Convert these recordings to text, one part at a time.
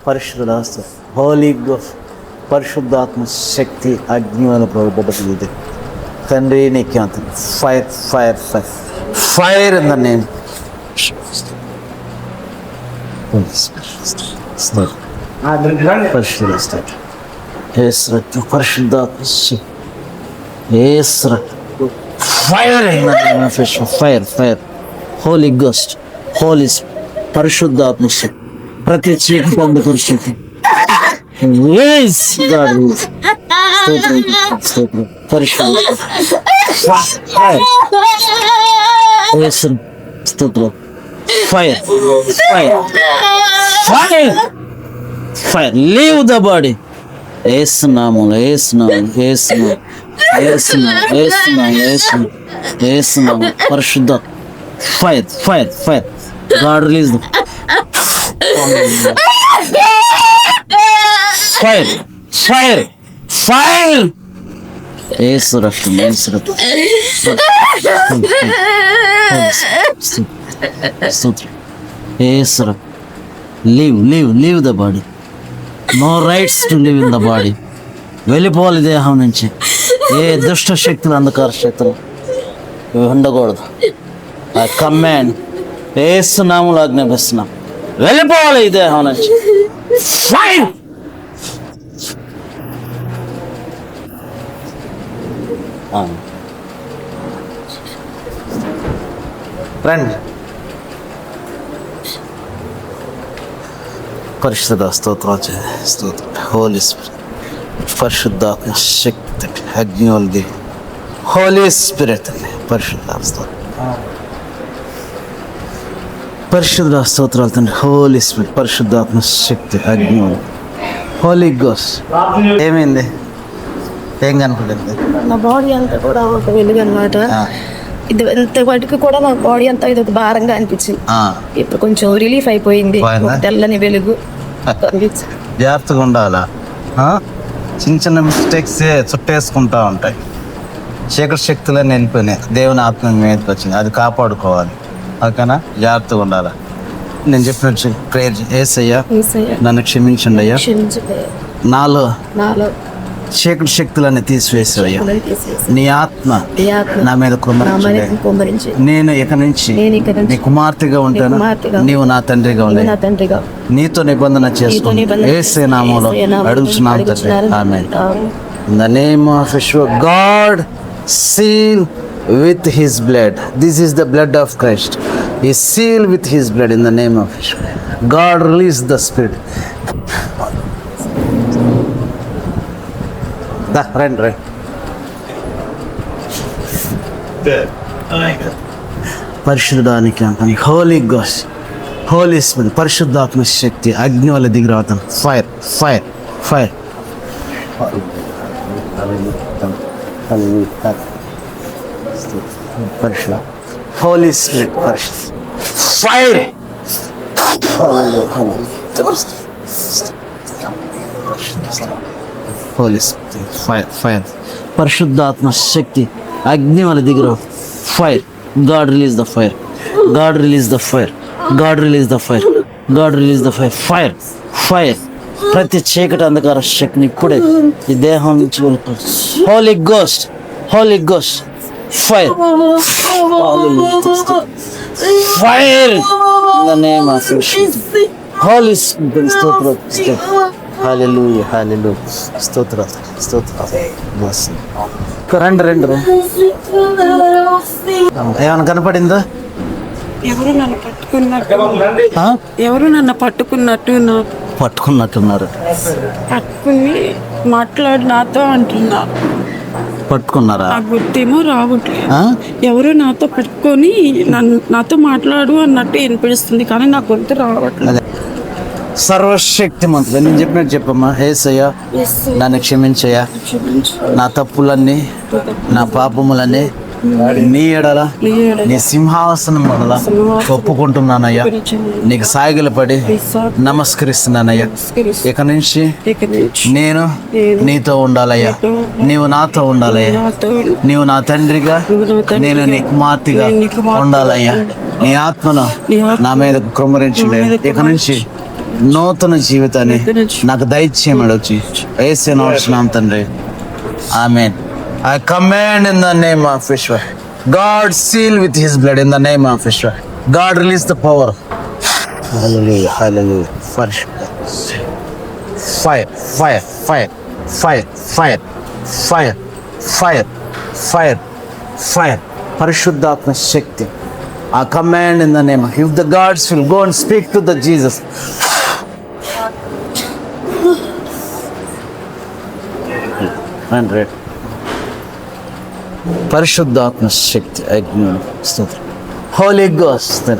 పరిశుద్ధ హోలీ గోస్ట్ పరిశుద్ధాత్మ శక్తి అగ్ని వల్ల ప్రభుత్వ తండ్రి నీకు fire fire fire fire in the name పరిశుద్ధాత్మ fire fire fire holy ghost holy పరిశుద్ధాత్మ శక్తి ప్రతి చీకటి పొందుకొచ్చింది స్తోత్రం fire fire fire fire leave the body ఏసునామం ఏసునామం ఏసునామం ఏసునామం ఏసునామం ఏసునామం ఏసునామం పరిశుద్ధ fire fire fire God release fire fire fire Yesu రక్తం యేసు రక్తం స్తోత్రం యేసు రక్తం leave the body no rights to live in the body వెళ్ళిపోవాలి దేహం నుంచి ఏ దుష్ట శక్తులు అంధకార శక్తులు ఉండకూడదు ఆ కమాండ్ యేసు నామములో ఆజ్ఞాపిస్తున్నాం వెళ్ళిపోవాలి ఈ దేహం నుంచి ఫైర్ రండి పరిశుద్ధ స్తోత్రం హోలీ స్పిరిట్ పరిశుద్ధాత్మ శక్తి అగ్ని హోలీ స్పిరిట్ పరిశుద్ధ స్తోత్రం పరిశుద్ధ స్తోత్రాలు తండ్రి హోలీ స్పిరిట్ పరిశుద్ధాత్మ శక్తి అగ్ని హోలీ గోస్ట్ ఏమైంది ఏం కనపడింది నా బాడీ అంతా కూడా ఒక వెలుగు అనమాట ఇది ఎంత వాటికి కూడా నా బాడీ అంతా ఇది ఒక భారంగా అనిపించింది ఇప్పుడు కొంచెం రిలీఫ్ అయిపోయింది తెల్లని వెలుగు జాగ్రత్తగా ఉండాలా చిన్న చిన్న మిస్టేక్స్ చుట్టేసుకుంటా ఉంటాయి చీకటి శక్తులన్నీ వెళ్ళిపోయినాయి దేవుని ఆత్మ మీదకి వచ్చింది అది కాపాడుకోవాలి ఓకేనా జాగ్రత్తగా ఉండాలా నేను చెప్పినట్టు ప్రేయర్ యేసయ్యా నన్ను క్షమించండి అయ్యా నాలో చీకటి శక్తులన్నీ తీసివేసాయ్యా నీ ఆత్మ నా మీద కుమ్మరించి నేను ఇక నుంచి నీ కుమార్తెగా ఉంటాను నీవు నా తండ్రిగా ఉండే నీతో నిబంధన చేసుకుని యేసే నామములో అడుగుచున్నాను తండ్రి amen in the name of Jehovah God seal with his blood. This is the blood of Christ. He sealed with his blood in the name of Yeshua. God release the spirit. Run. పరిశుద్ధానికి అంటాను Holi ghost Holi spirit పరిశుద్ధాత్మ శక్తి అగ్ని వల్ల దిగి రావటం fire fire fire పరిశుద్ధ holy spirit పరిశుద్ధ fire holy spirit fire fire పరిశుద్ధాత్మ శక్తి అగ్ని వల్ల దిగిర fire God release the fire God release the fire God release the fire God release the fire fire fire ప్రతి చీకటి అంధకార శక్తిని ఇప్పుడే ఈ దేహం నుంచి holy ghost holy ghost fire fire in the name of Jehovah holy spirit స్తోత్రం hallelujah హల్లెలూయా స్తోత్రం రండి ఏమైనా కనపడిందా ఎవరు నన్ను పట్టుకున్నట్టున్నారు పట్టుకుని మాట్లాడి నాతో అంటున్నారు పట్టుకున్నారా గుర్తేమో రావట్లేదు ఎవరు నాతో పట్టుకొని నాతో మాట్లాడు అన్నట్టు వినిపిస్తుంది కానీ నా గొంతు రావట్లేదు సర్వశక్తి మంత్రులు నేను చెప్పినట్టు చెప్పమ్మా యేసయ్యా నన్ను క్షమించయ్యా నా తప్పులన్నీ నా పాపములన్నీ నీ ఎడల నీ సింహాసనం వల్ల ఒప్పుకుంటున్నానయ్యా, నీకు సాగిలు పడి నమస్కరిస్తున్నానయ్యా. ఇక నుంచి నేను నీతో ఉండాలయ్యా, నీవు నాతో ఉండాలయ్యా, నీవు నా తండ్రిగా నేను నీ కుమార్తెగా ఉండాలయ్యా. నీ ఆత్మను నా మీద కుమ్మరించలే. ఇక నుంచి నూతన జీవితాన్ని నాకు దయచేయమని వచ్చి యేసు నామమున తండ్రి, ఆమేన్. I command in the name of Yeshua. God seal with His blood in the name of Yeshua. God release the power. Hallelujah, hallelujah. Fire, fire, fire, fire, fire, fire, fire, fire, fire, fire. Parishuddhatma Shakti. I command in the name of, if the gods will go and speak to the Jesus. And read. పరిశుద్ధాత్మ శక్తి అగ్ని స్తోత్రం. Holi ghost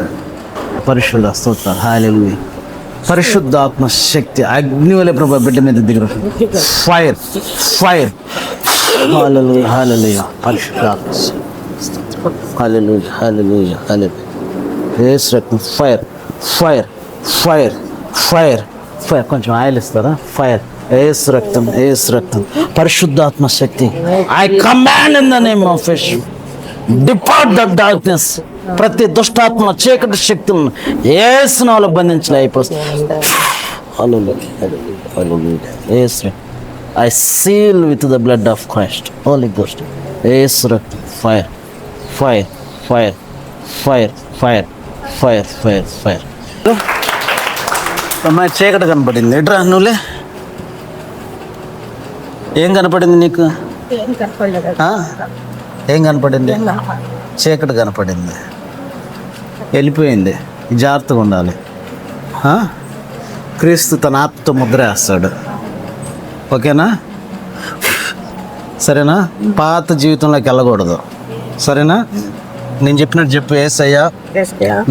పరిశుద్ధ స్తోత్రం. హల్లెలూయా. పరిశుద్ధాత్మ శక్తి అగ్ని వలె ప్రభు బిడ్డ మీద దిగురు. Fire fire. హల్లెలూయా హల్లెలూయా. పరిశుద్ధాత్మ స్తోత్రం. హల్లెలూయా హల్లెలూయా హల్లెలూయా. యేసు రక్తం. Fire fire fire fire fire. కొంచెం ఆయిల్ ఇస్తారా? ఫైర్. యేసు రక్తం, యేసు రక్తం, పరిశుద్ధాత్మ శక్తి. I command in the name of Yeshua, depart the darkness. ప్రతి దుష్టాత్మ చీకటి శక్తులను యేసు నామములో బంధించలే అయిపోతుంది. Hallelujah hallelujah. Yesu I seal with the blood of Christ. Holy ghost. Yesu రక్తం. Fire fire fire fire fire fire fire fire. అమ్మాయి చీకటి కనపడింది. ఎట్రా నువ్వులే, ఏం కనపడింది నీకు? ఏం కనపడింది? చీకటి కనపడింది, వెళ్ళిపోయింది. జాగ్రత్తగా ఉండాలి. క్రీస్తు తన ఆత్మతో ముద్ర వేస్తాడు. ఓకేనా? సరేనా? పాత జీవితంలోకి వెళ్ళకూడదు. సరేనా? నేను చెప్పినట్టు చెప్పు. యేసయ్యా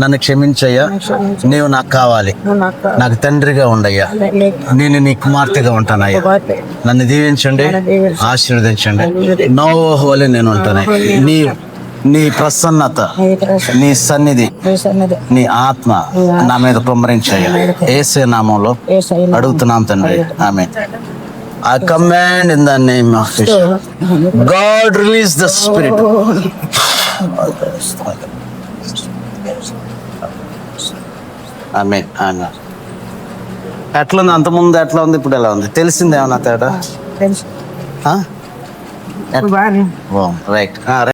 నన్ను క్షమించయ్యా, నీవు నాకు కావాలి, నాకు తండ్రిగా ఉండయ్యా, నేను నీ కుమార్తెగా ఉంటానయ్యా, నన్ను దీవించండి, ఆశీర్వదించండి. నో వలె నేను ఉంటాను. నీ ప్రసన్నత, నీ సన్నిధి, నీ ఆత్మ నా మీద కుమ్మరించయ్యా. యేసు నామములో అడుగుతున్నాం తండ్రి, ఆమేన్. I command in the name of Yeshua. God release the spirit. Amen. Amen. ఎట్లా ఉంది? అంతకుముందు ఎట్లా ఉంది, ఇప్పుడు ఎలా ఉంది? తెలిసిందేమన్నా తేడా? రైట్.